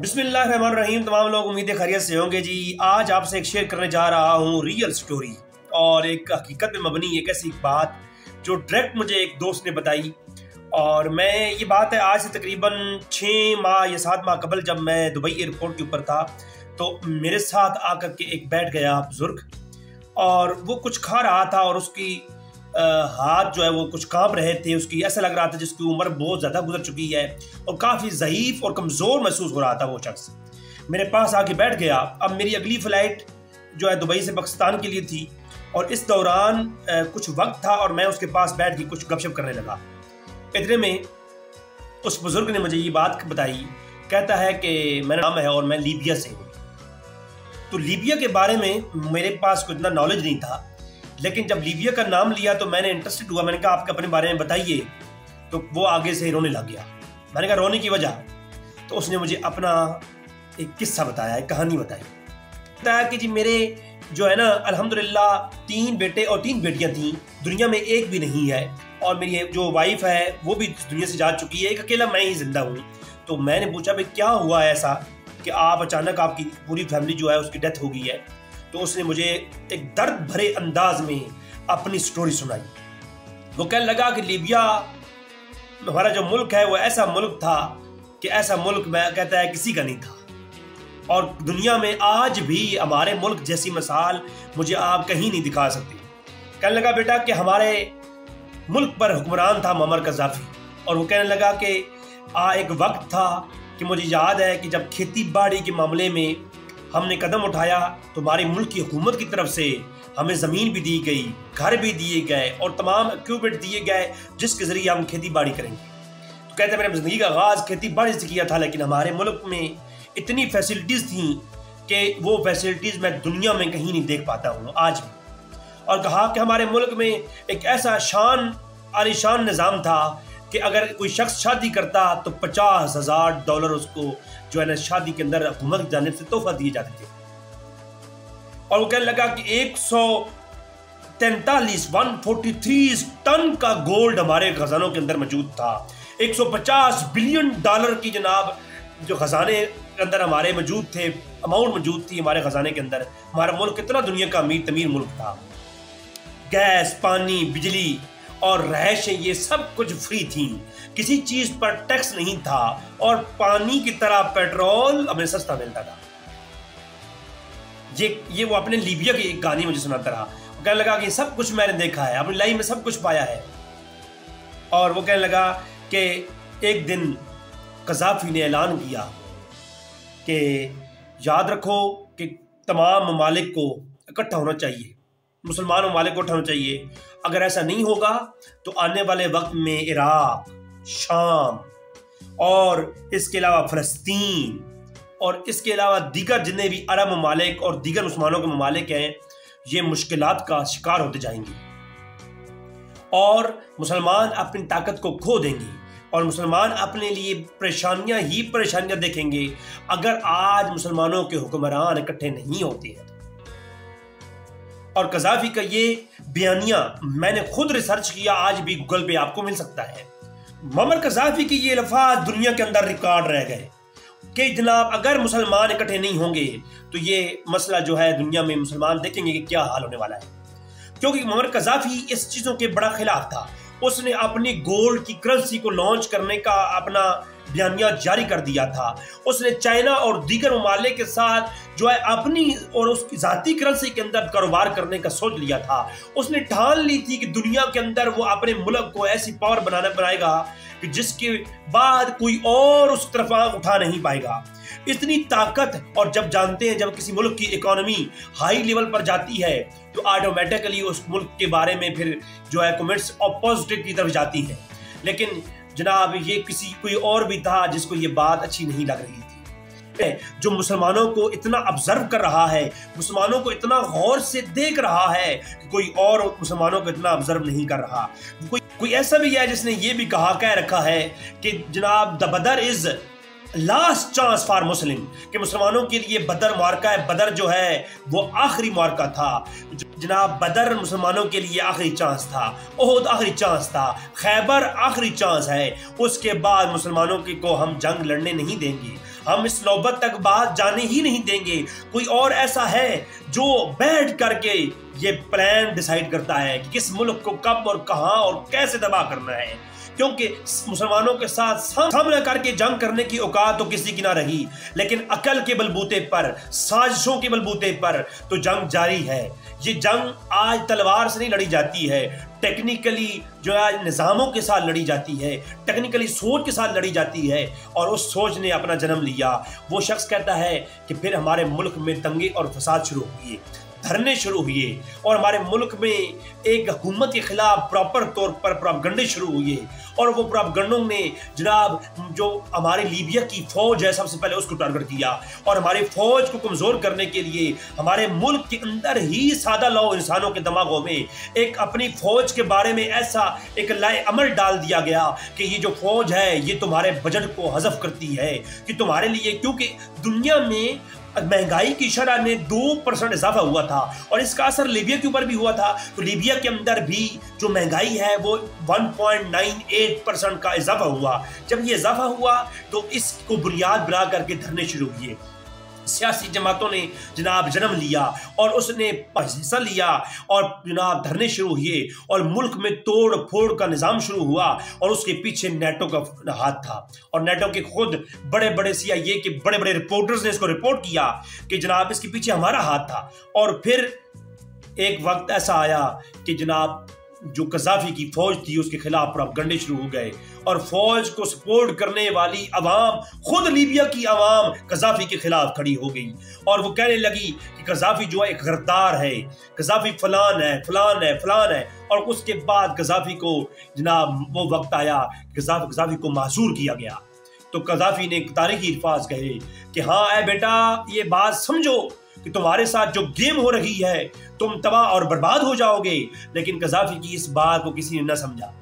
बिस्मिल्लाहिर्रहमानिर्रहीम। तमाम लोग उम्मीदें खैरियत से होंगे जी। आज आपसे एक शेयर करने जा रहा हूँ रियल स्टोरी और एक हकीकत में मबनी एक ऐसी बात जो डायरेक्ट मुझे एक दोस्त ने बताई। और मैं ये बात है आज से तकरीबन 6 माह या 7 माह कबल जब मैं दुबई एयरपोर्ट के ऊपर था तो मेरे साथ आकर के एक बैठ गया बुजुर्ग और वो कुछ खा रहा था और उसकी हाथ जो है वो कुछ कांप रहे थे। उसकी ऐसा लग रहा था जिसकी उम्र बहुत ज़्यादा गुजर चुकी है और काफ़ी ज़ईफ़ और कमज़ोर महसूस हो रहा था। वो शख्स मेरे पास आके बैठ गया। अब मेरी अगली फ़्लाइट जो है दुबई से पाकिस्तान के लिए थी और इस दौरान कुछ वक्त था और मैं उसके पास बैठ के कुछ गपशप करने लगा। इतने में उस बुज़ुर्ग ने मुझे ये बात बताई। कहता है कि मेरा नाम है और मैं लीबिया से हूँ। तो लीबिया के बारे में मेरे पास कोई इतना नॉलेज नहीं था, लेकिन जब लीबिया का नाम लिया तो मैंने इंटरेस्टेड हुआ। मैंने कहा आपके अपने बारे में बताइए। तो वो आगे से रोने लग गया। मैंने कहा रोने की वजह? तो उसने मुझे अपना एक किस्सा बताया, एक कहानी बताई। बताया कि जी मेरे जो है ना अल्हम्दुलिल्लाह 3 बेटे और 3 बेटियां थीं, दुनिया में एक भी नहीं है और मेरी जो वाइफ है वो भी दुनिया से जा चुकी है, एक अकेला मैं ही जिंदा हूँ। तो मैंने पूछा भाई क्या हुआ ऐसा कि आप अचानक आपकी पूरी फैमिली जो है उसकी डेथ हो गई है? तो उसने मुझे एक दर्द भरे अंदाज में अपनी स्टोरी सुनाई। वो कहने लगा कि लीबिया हमारा जो मुल्क है वो ऐसा मुल्क था कि ऐसा मुल्क मैं कहता है किसी का नहीं था और दुनिया में आज भी हमारे मुल्क जैसी मिसाल मुझे आप कहीं नहीं दिखा सकते। कहने लगा बेटा कि हमारे मुल्क पर हुक्मरान था मुअम्मर कज़ाफ़ी और वो कहने लगा कि एक वक्त था कि मुझे याद है कि जब खेती बाड़ी के मामले में हमने कदम उठाया तो हमारे मुल्क की हुकूमत की तरफ से हमें ज़मीन भी दी गई, घर भी दिए गए और तमाम इक्विपमेंट दिए गए जिसके ज़रिए हम खेती बाड़ी करेंगे। तो कहते हैं मैंने ज़िंदगी का आगाज़ खेती बाड़ी से किया था, लेकिन हमारे मुल्क में इतनी फैसिलिटीज़ थी कि वो फैसिलिटीज़ मैं दुनिया में कहीं नहीं देख पाता हूँ आज भी। और कहा कि हमारे मुल्क में एक ऐसा शान आलीशान निज़ाम था कि अगर कोई शख्स शादी करता तो $50,000 उसको जो है ना शादी के अंदर हुकूमत की जानिब से तोहफा दिए जाते थे। और वो कहने लगा कि 143 टन का गोल्ड हमारे खजानों के अंदर मौजूद था। $150 बिलियन की जनाब जो खजाने के अंदर हमारे मौजूद थे, अमाउंट मौजूद थी हमारे खजाने के अंदर। हमारा मुल्क कितना दुनिया का अमीर तमीर मुल्क था। गैस, पानी, बिजली और रहायशें ये सब कुछ फ्री थी, किसी चीज पर टैक्स नहीं था और पानी की तरह पेट्रोल हमें सस्ता मिलता था। ये वो अपने लीबिया की एक कहानी मुझे सुनाता रहा। वो कहने लगा कि सब कुछ मैंने देखा है, अपनी लाइफ में सब कुछ पाया है। और वो कहने लगा कि एक दिन कज़ाफ़ी ने ऐलान किया कि याद रखो कि तमाम ममालिक को इकट्ठा होना चाहिए, मुसलमान ममालिक को इकट्ठा होना चाहिए। अगर ऐसा नहीं होगा तो आने वाले वक्त में इराक, शाम और इसके अलावा फ़लस्तीन और इसके अलावा दीगर जितने भी अरब ममालिक और दीगर मुसलमानों के ममालिक हैं ये मुश्किलात का शिकार होते जाएंगे और मुसलमान अपनी ताकत को खो देंगे और मुसलमान अपने लिए परेशानियां ही परेशानियां देखेंगे अगर आज मुसलमानों के हुक्मरान इकट्ठे नहीं होते हैं। और कज़ाफ़ी का ये बयानिया मैंने खुद रिसर्च किया, आज भी गूगल पे आपको मिल सकता है। मुअम्मर कज़ाफ़ी की ये अल्फाज दुनिया के अंदर रिकॉर्ड रह गए कि जनाब अगर मुसलमान इकट्ठे नहीं होंगे तो ये मसला जो है दुनिया में मुसलमान देखेंगे कि क्या हाल होने वाला है। क्योंकि मुअम्मर कज़ाफ़ी इस चीज़ों के बड़ा खिलाफ था। उसने अपनी गोल्ड की करेंसी को लॉन्च करने का अपना बयानिया जारी कर दिया था। उसने चाइना और दीगर ममालिक के साथ जो है अपनी और उसकी ज़ाती करेंसी के अंदर कारोबार करने का सोच लिया था। उसने ठान ली थी कि दुनिया के अंदर वो अपने मुल्क को ऐसी पावर बनाएगा कि जिसके बाद कोई और उस तरफ आँख उठा नहीं पाएगा। इतनी ताकत। और जब जानते हैं जब किसी मुल्क की इकोनॉमी हाई लेवल पर जाती है तो ऑटोमेटिकली उस मुल्क के बारे में फिर जो है कमेंट्स पॉजिटिव की तरफ जाती हैं। लेकिन जनाब ये कोई और भी था जिसको ये बात अच्छी नहीं लग रही थी, जो मुसलमानों को इतना ऑब्जर्व कर रहा है, मुसलमानों को इतना गौर से देख रहा है कि कोई और मुसलमानों को इतना ऑब्जर्व नहीं कर रहा। कोई ऐसा भी है जिसने ये भी कह रखा है कि जनाब द बदर is last chance for Muslim, कि मुसलमानों के लिए बदर मार्का है। बदर जो है वो आखिरी मार्का था जनाब। बदर मुसलमानों के लिए आखिरी चांस था, ओहद आखिरी चांस था, खैबर आखिरी चांस है। उसके बाद मुसलमानों को हम जंग लड़ने नहीं देंगे। हम इस नौबत तक बात जाने ही नहीं देंगे। कोई और ऐसा है जो बैठ करके ये प्लान डिसाइड करता है कि किस मुल्क को कब और कहां और कैसे तबाह करना है? क्योंकि मुसलमानों के साथ सामना करके जंग करने की औकात तो किसी की ना रही, लेकिन अकल के बलबूते पर, साजिशों के बलबूते पर तो जंग जारी है। ये जंग आज तलवार से नहीं लड़ी जाती है, टेक्निकली जो है निज़ामों के साथ लड़ी जाती है, टेक्निकली सोच के साथ लड़ी जाती है। और उस सोच ने अपना जन्म लिया। वो शख्स कहता है कि फिर हमारे मुल्क में दंगे और फसाद शुरू हुए, धरने शुरू हुए, और हमारे मुल्क में एक हुकूमत के खिलाफ प्रॉपर तौर पर प्रोपगंडे शुरू हुए। और वो प्रोपगंडों ने जनाब जो हमारी लीबिया की फौज है सबसे पहले उसको टारगेट किया, और हमारी फौज को कमजोर करने के लिए हमारे मुल्क के अंदर ही सादा लौ इंसानों के दिमागों में एक अपनी फौज के बारे में ऐसा एक लाए अमल डाल दिया गया कि ये जो फौज है ये तुम्हारे बजट को हज़फ करती है, कि तुम्हारे लिए, क्योंकि दुनिया में महंगाई की शरह में 2% इजाफा हुआ था और इसका असर लीबिया के ऊपर भी हुआ था। तो लीबिया के अंदर भी जो महंगाई है वो 1.98% का इजाफा हुआ। जब ये इजाफा हुआ तो इसको बुनियाद बना करके धरने शुरू किए। सियासी जमातों ने जनाब जन्म लिया और उसने हिस्सा लिया और जनाब धरने शुरू हुए और मुल्क में तोड़ फोड़ का निज़ाम शुरू हुआ। और उसके पीछे नेटो का हाथ था और नेटो के खुद बड़े बड़े CIA के बड़े बड़े रिपोर्टर्स ने इसको रिपोर्ट किया कि जनाब इसके पीछे हमारा हाथ था। और फिर एक वक्त ऐसा आया कि जनाब जो कज़ाफी की फौज थी उसके खिलाफ प्रोपगंडे शुरू हो गए और फौज को सपोर्ट करने वाली अवाम, खुद लीबिया की अवाम कज़ाफी के खिलाफ खड़ी हो गई और वो कहने लगी कि कज़ाफी जो है एक गद्दार है, कज़ाफी फलान है फलान है फलान है। और उसके बाद कज़ाफी को जनाब वो वक्त आया कज़ाफी को मासूर किया गया। तो कज़ाफी ने तारीखी अल्फाज कहे कि हाँ ऐ बेटा ये बात समझो कि तुम्हारे साथ जो गेम हो रही है तुम तबाह और बर्बाद हो जाओगे। लेकिन कज़ाफी की इस बात को किसी ने न समझा,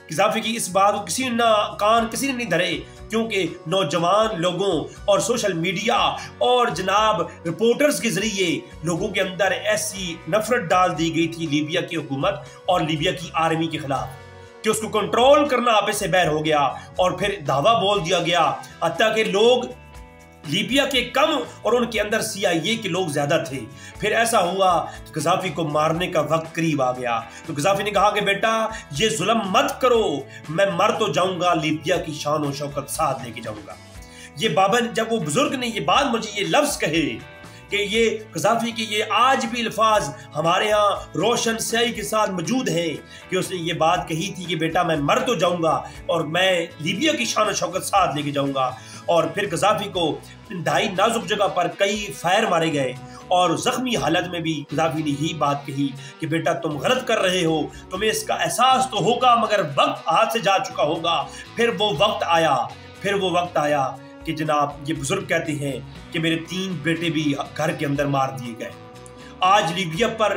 कज़ाफी की इस बात को किसी ने किसी ने नहीं धरे, क्योंकि नौजवान लोगों और सोशल मीडिया और जनाब रिपोर्टर्स के जरिए लोगों के अंदर ऐसी नफरत डाल दी गई थी लीबिया की हुकूमत और लीबिया की आर्मी के खिलाफ कि उसको कंट्रोल करना आपे से बैर हो गया। और फिर दावा बोल दिया गया हत्ता कि लोग लीबिया के कम और उनके अंदर CIA के लोग ज्यादा थे। फिर ऐसा हुआ कि कज़ाफी को मारने का वक्त करीब आ गया तो कज़ाफी ने कहा कि बेटा ये जुल्म मत करो, मैं मर तो जाऊंगा, लीबिया की शान और शौकत साथ लेके जाऊंगा। ये बाबन जब वो बुजुर्ग ने ये बात मुझे ये लफ्ज कहे कि ये कज़ाफी के ये आज भी अल्फाज हमारे यहाँ रोशन स्याही के साथ मौजूद हैं कि उसने ये बात कही थी कि बेटा मैं मर तो जाऊंगा और मैं लीबिया की शान और शौकत साथ लेके जाऊंगा। और फिर कज़ाफी को इंतहाई नाजुक जगह पर कई फायर मारे गए और जख्मी हालत में भी कज़ाफी ने यही बात कही कि बेटा तुम गलत कर रहे हो, तुम्हें इसका एहसास तो होगा मगर वक्त हाथ से जा चुका होगा। फिर वो वक्त आया कि जनाब ये बुजुर्ग कहते हैं कि मेरे 3 बेटे भी घर के अंदर मार दिए गए। आज लीबिया पर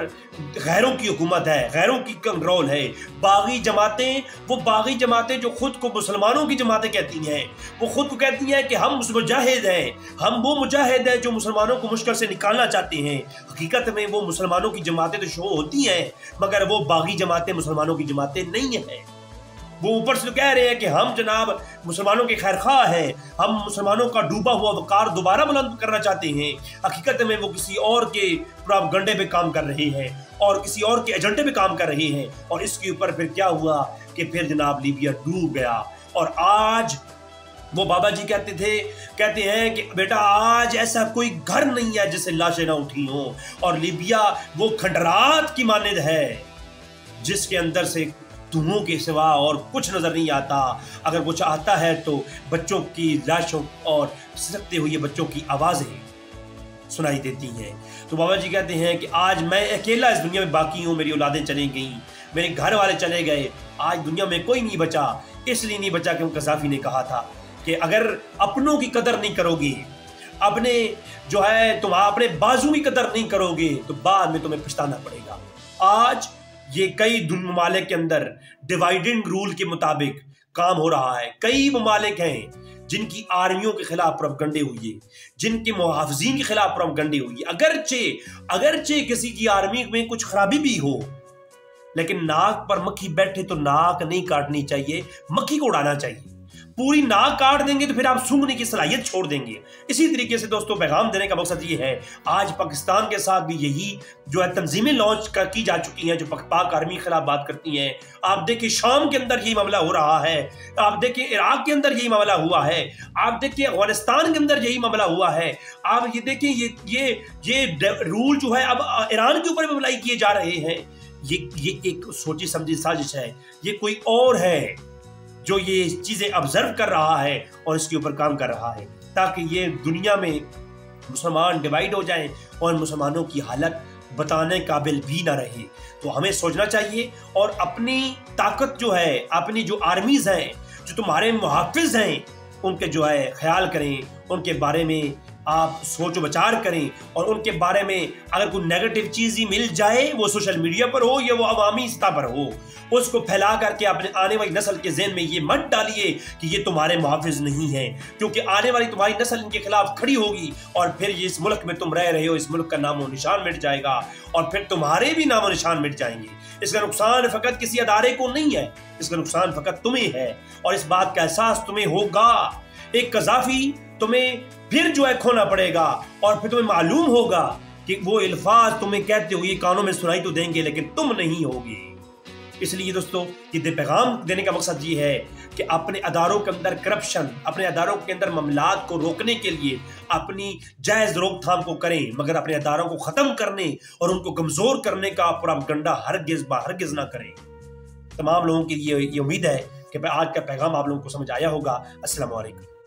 गैरों की हुकूमत है, गैरों की कंट्रोल है। बागी जमातें जो खुद को मुसलमानों की जमातें कहती हैं, वो खुद को कहती हैं कि हम मुजाहिद हैं, हम वो मुजाहिद हैं जो मुसलमानों को मुश्किल से निकालना चाहते हैं। हकीकत में वो मुसलमानों की जमातें तो शो होती हैं मगर वो बागी जमातें मुसलमानों की जमातें नहीं हैं। वो ऊपर से तो कह रहे हैं कि हम जनाब मुसलमानों के खैरख्वाह हैं, हम मुसलमानों का डूबा हुआ वकार दोबारा बुलंद करना चाहते हैं। हकीकत में वो किसी और के प्रोपगंडे पे काम कर रहे हैं और किसी और के एजेंडे पे काम कर रहे हैं। और इसके ऊपर फिर क्या हुआ कि फिर जनाब लीबिया डूब गया। और आज वो बाबा जी कहते हैं कि बेटा आज ऐसा कोई घर नहीं है जिससे लाशें ना उठी हों। और लीबिया वो खंडरात की मानद है जिसके अंदर से धुओं के सिवा और कुछ नजर नहीं आता। अगर कुछ आता है तो बच्चों की लाशों और सिसकते हुए बच्चों की आवाजें सुनाई देती हैं। तो बाबा जी कहते हैं कि आज मैं अकेला इस दुनिया में बाकी हूँ, मेरी औलादें चली गई, मेरे घर वाले चले गए, आज दुनिया में कोई नहीं बचा। इसलिए नहीं बचा क्योंकि कज़ाफी ने कहा था कि अगर अपनों की कदर नहीं करोगे, अपने जो है तुम अपने बाजू की कदर नहीं करोगे तो बाद में तुम्हें पछताना पड़ेगा। आज ये कई ममालिक के अंदर डिवाइडेंड रूल के मुताबिक काम हो रहा है। कई ममालिक हैं जिनकी आर्मियों के खिलाफ प्रोपगंडे हुई है, जिनके मुहाफिजीन के खिलाफ प्रोपगंडे हुई है। अगरचे किसी की आर्मी में कुछ खराबी भी हो, लेकिन नाक पर मक्खी बैठे तो नाक नहीं काटनी चाहिए, मक्खी को उड़ाना चाहिए। पूरी नाक काट देंगे तो फिर आप सूंघने की सलाहियत छोड़ देंगे। इसी तरीके से दोस्तों पैगाम देने का मकसद ये है, आज पाकिस्तान के साथ भी यही जो है तंजीमें लॉन्च की जा चुकी हैं जो पाक आर्मी के खिलाफ बात करती हैं। आप देखिए शाम के अंदर यही मामला हो रहा है, आप देखिए इराक के अंदर यही मामला हुआ है, आप देखिए अफगानिस्तान के अंदर यही मामला हुआ है। आप ये देखिए ये रूल जो है अब ईरान के ऊपर भी अप्लाई किए जा रहे हैं। ये एक सोची समझी साजिश है, ये कोई और है जो ये चीजें ऑब्जर्व कर रहा है और इसके ऊपर काम कर रहा है, ताकि ये दुनिया में मुसलमान डिवाइड हो जाएं और मुसलमानों की हालत बताने काबिल भी ना रहे। तो हमें सोचना चाहिए और अपनी ताकत जो है, अपनी जो आर्मीज हैं, जो तुम्हारे मुहाफिज हैं, उनके जो है ख्याल करें, उनके बारे में आप सोच विचार करें और उनके बारे में अगर कोई नेगेटिव चीज ही मिल जाए, वो सोशल मीडिया पर हो या वो अवामी सतह पर हो, उसको फैला करके अपने आने वाली नस्ल के ज़हन में ये मत डालिए कि ये तुम्हारे मुहाफिज नहीं है, क्योंकि आने वाली तुम्हारी नस्ल इनके खिलाफ खड़ी होगी और फिर ये इस मुल्क में तुम रह रहे हो, इस मुल्क का नामो निशान मिट जाएगा और फिर तुम्हारे भी नामो निशान मिट जाएंगे। इसका नुकसान फकत किसी अदारे को नहीं है, इसका नुकसान फकत तुम्हें है और इस बात का एहसास तुम्हें होगा। एक कज़ाफी तुम्हें फिर जो है खोना पड़ेगा और फिर तुम्हें मालूम होगा कि वो अल्फाज तुम्हें कहते हो ये कानों में सुनाई तो देंगे लेकिन तुम नहीं होगी। इसलिए दोस्तों ये पैगाम देने का मकसद ये है कि अपने अदारों के अंदर करप्शन, अपने अदारों के अंदर मामलात को रोकने के लिए अपनी जायज़ रोकथाम को करें, मगर अपने अदारों को ख़त्म करने और उनको कमज़ोर करने का प्रोपेगेंडा हरगिज़ ना करें। तमाम लोगों के लिए ये उम्मीद है कि आज का पैगाम आप लोगों को समझ आया होगा। अस्सलाम वालेकुम।